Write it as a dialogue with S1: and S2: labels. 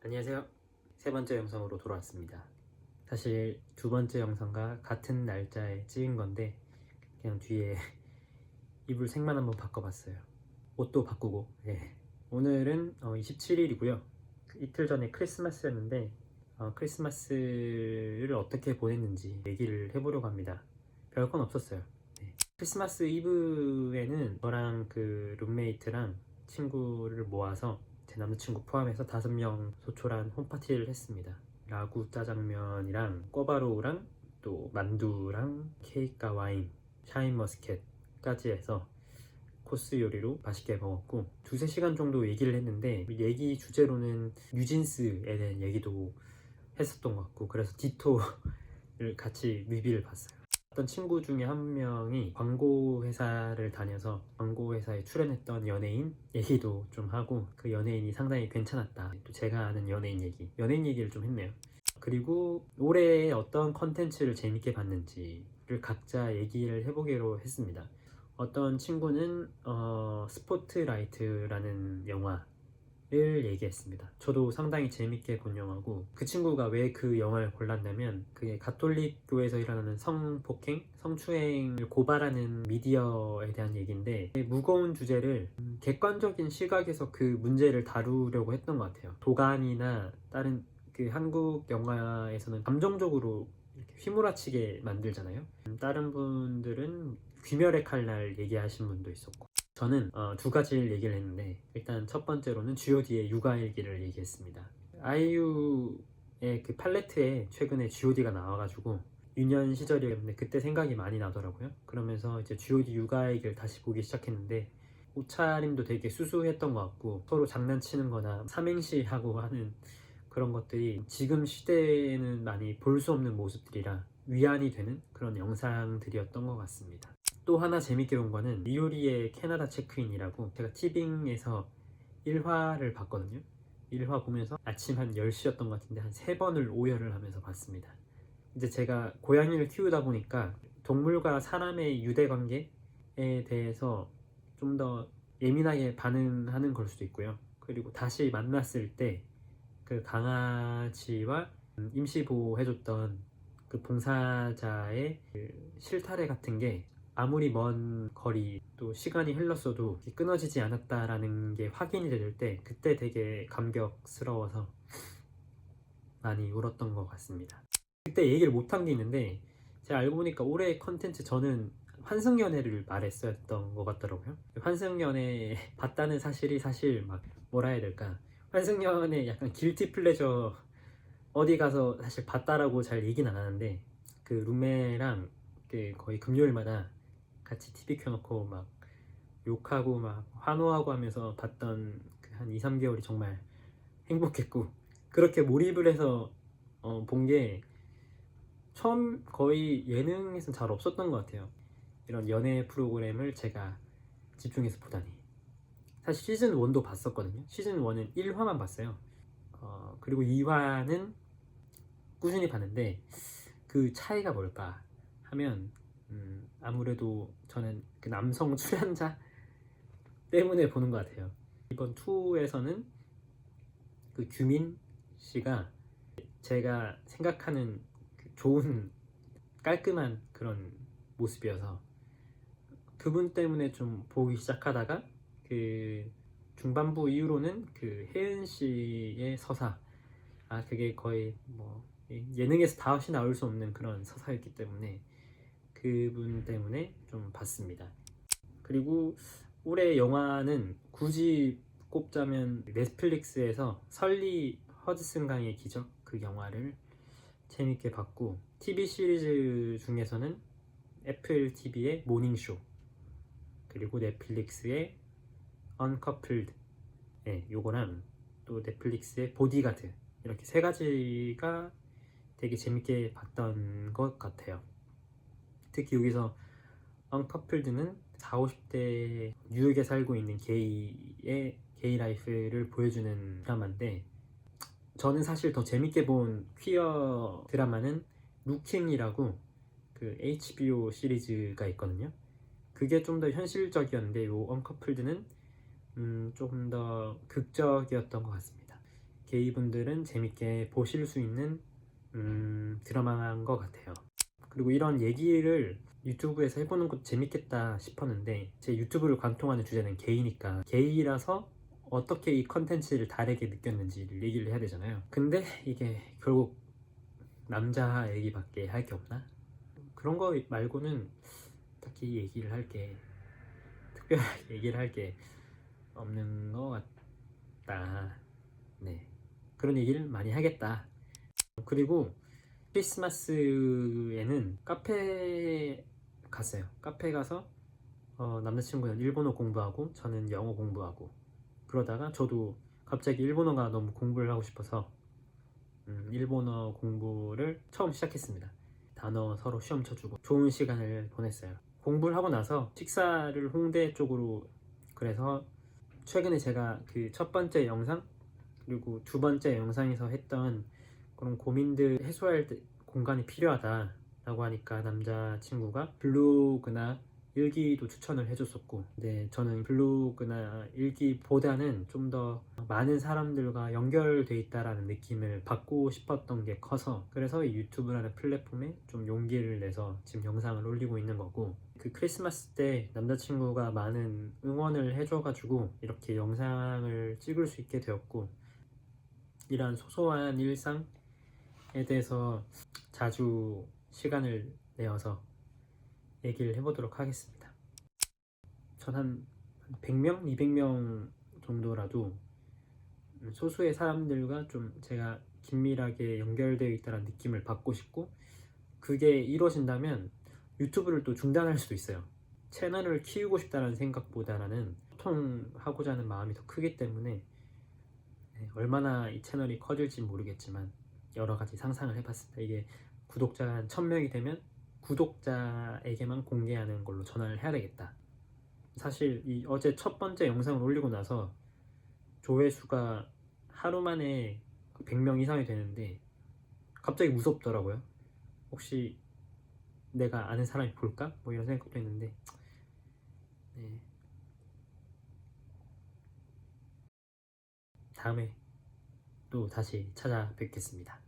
S1: 안녕하세요. 세 번째 영상으로 돌아왔습니다. 사실 두 번째 영상과 같은 날짜에 찍은 건데 그냥 뒤에 이불 색만 한번 바꿔봤어요. 옷도 바꾸고. 오늘은 27일이고요. 이틀 전에 크리스마스였는데 크리스마스를 어떻게 보냈는지 얘기를 해보려고 합니다. 별건 없었어요. 크리스마스 이브에는 저랑 그 룸메이트랑 친구를 모아서 제 남자친구 포함해서 5명 소초란 홈파티를 했습니다. 라구 짜장면이랑 꿔바로우랑 또 만두랑 케이크와 와인, 샤인머스켓까지 해서 코스 요리로 맛있게 먹었고 2~3시간 정도 얘기를 했는데 얘기 주제로는 뉴진스에 대한 얘기도 했었던 것 같고 그래서 디토를 같이 뮤비를 봤어요. 어떤 친구 중에 한 명이 광고 회사를 다녀서 광고 회사에 출연했던 연예인 얘기도 좀 하고 그 연예인이 상당히 괜찮았다. 또 제가 아는 연예인 얘기를 좀 했네요. 그리고 올해 어떤 컨텐츠를 재밌게 봤는지를 각자 얘기를 해보기로 했습니다. 어떤 친구는 스포트라이트라는 영화를 얘기했습니다. 저도 상당히 재밌게 본 영화고 그 친구가 왜 그 영화를 골랐냐면 그게 가톨릭 교회에서 일어나는 성폭행, 성추행을 고발하는 미디어에 대한 얘기인데 무거운 주제를 객관적인 시각에서 그 문제를 다루려고 했던 것 같아요. 도가니나 다른 그 한국 영화에서는 감정적으로 이렇게 휘몰아치게 만들잖아요. 다른 분들은 귀멸의 칼날 얘기하신 분도 있었고 저는 두 가지를 얘기를 했는데 일단 첫 번째로는 G.O.D의 육아일기를 얘기했습니다. 아이유의 그 팔레트에 최근에 G.O.D가 나와가지고 유년 시절이었는데 그때 생각이 많이 나더라고요. 그러면서 이제 G.O.D 육아일기를 다시 보기 시작했는데 옷차림도 되게 수수했던 것 같고 서로 장난치는 거나 삼행시 하고 하는 그런 것들이 지금 시대에는 많이 볼 수 없는 모습들이라 위안이 되는 그런 영상들이었던 것 같습니다. 또 하나 재밌게 본 거는 리오리의 캐나다 체크인이라고 제가 티빙에서 1화를 봤거든요. 1화 보면서 아침 한 10시였던 것 같은데 한 3번을 오열을 하면서 봤습니다. 이제 제가 고양이를 키우다 보니까 동물과 사람의 유대 관계에 대해서 좀 더 예민하게 반응하는 걸 수도 있고요. 그리고 다시 만났을 때 그 강아지와 임시보호해줬던 그 봉사자의 그 실타래 같은 게 아무리 먼 거리 또 시간이 흘렀어도 끊어지지 않았다라는 게 확인이 될 때 그때 되게 감격스러워서 많이 울었던 것 같습니다. 그때 얘기를 못한 게 있는데 제가 알고 보니까 올해의 컨텐츠 저는 환승연애를 말했었던 것 같더라고요. 환승연애 봤다는 사실이 사실 막 뭐라 해야 될까, 환승연애 약간 길티 플레저 어디 가서 사실 봤다라고 잘 얘기는 안 하는데 그 룸메랑 그 거의 금요일마다 같이 TV 켜놓고 막 욕하고 막 환호하고 하면서 봤던 그 한 2~3개월이 정말 행복했고 그렇게 몰입을 해서 본 게 처음 거의 예능에서는 잘 없었던 것 같아요. 이런 연애 프로그램을 제가 집중해서 보다니. 사실 시즌 1도 봤었거든요. 시즌 1은 1화만 봤어요. 그리고 2화는 꾸준히 봤는데 그 차이가 뭘까 하면 아무래도 저는 그 남성 출연자 때문에 보는 것 같아요. 이번 2에서는 그 규민 씨가 제가 생각하는 그 좋은 깔끔한 그런 모습이어서 그분 때문에 좀 보기 시작하다가 그 중반부 이후로는 그 혜은 씨의 서사, 그게 거의 뭐 예능에서 다시 나올 수 없는 그런 서사였기 때문에 그분 때문에 좀 봤습니다. 그리고 올해 영화는 굳이 꼽자면 넷플릭스에서 설리 허드슨 강의 기적 그 영화를 재밌게 봤고 TV 시리즈 중에서는 애플 TV의 모닝쇼 그리고 넷플릭스의 언커플드 요거랑 또 넷플릭스의 보디가드 이렇게 세 가지가 되게 재밌게 봤던 것 같아요. 특히 여기서 언커플드는 40~50대 뉴욕에 살고 있는 게이 라이프를 보여주는 드라마인데 저는 사실 더 재밌게 본 퀴어 드라마는 루킹이라고 그 HBO 시리즈가 있거든요. 그게 좀 더 현실적이었는데 요 언커플드는 조금 더 극적이었던 것 같습니다. 게이분들은 재밌게 보실 수 있는 드라마인 것 같아요. 그리고 이런 얘기를 유튜브에서 해보는 것도 재밌겠다 싶었는데, 제 유튜브를 관통하는 주제는 게이니까 게이라서 어떻게 이 컨텐츠를 다르게 느꼈는지를 얘기를 해야 되잖아요. 근데 이게 결국 남자 얘기밖에 할 게 없나? 그런 거 말고는 딱히 얘기를 할 게, 특별하게 얘기를 할 게 없는 것 같다. 네, 그런 얘기를 많이 하겠다. 그리고 크리스마스에는 카페 갔어요. 카페 가서 남자친구는 일본어 공부하고 저는 영어 공부하고, 그러다가 저도 갑자기 일본어가 너무 공부를 하고 싶어서 일본어 공부를 처음 시작했습니다. 단어 서로 시험 쳐주고 좋은 시간을 보냈어요. 공부를 하고 나서 식사를 홍대 쪽으로, 그래서 최근에 제가 그 첫 번째 영상 그리고 두 번째 영상에서 했던 그런 고민들 해소할 공간이 필요하다라고 하니까 남자친구가 블로그나 일기도 추천을 해줬었고, 근데 저는 블로그나 일기보다는 좀 더 많은 사람들과 연결돼 있다라는 느낌을 받고 싶었던 게 커서, 그래서 이 유튜브라는 플랫폼에 좀 용기를 내서 지금 영상을 올리고 있는 거고, 그 크리스마스 때 남자친구가 많은 응원을 해줘가지고 이렇게 영상을 찍을 수 있게 되었고, 이런 소소한 일상에 대해서 자주 시간을 내어서 얘기를 해보도록 하겠습니다. 전 한 100명, 200명 정도라도 소수의 사람들과 좀 제가 긴밀하게 연결되어 있다는 느낌을 받고 싶고, 그게 이루어진다면 유튜브를 또 중단할 수도 있어요. 채널을 키우고 싶다는 생각보다는 소통하고자 하는 마음이 더 크기 때문에, 얼마나 이 채널이 커질지 모르겠지만 여러 가지 상상을 해봤습니다. 이게 구독자가 한 1000명이 되면 구독자에게만 공개하는 걸로 전환을 해야 되겠다. 사실 이 어제 첫 번째 영상을 올리고 나서 조회수가 하루 만에 100명 이상이 되는데 갑자기 무섭더라고요. 혹시 내가 아는 사람이 볼까? 뭐 이런 생각도 했는데, 네, 다음에 또 다시 찾아뵙겠습니다.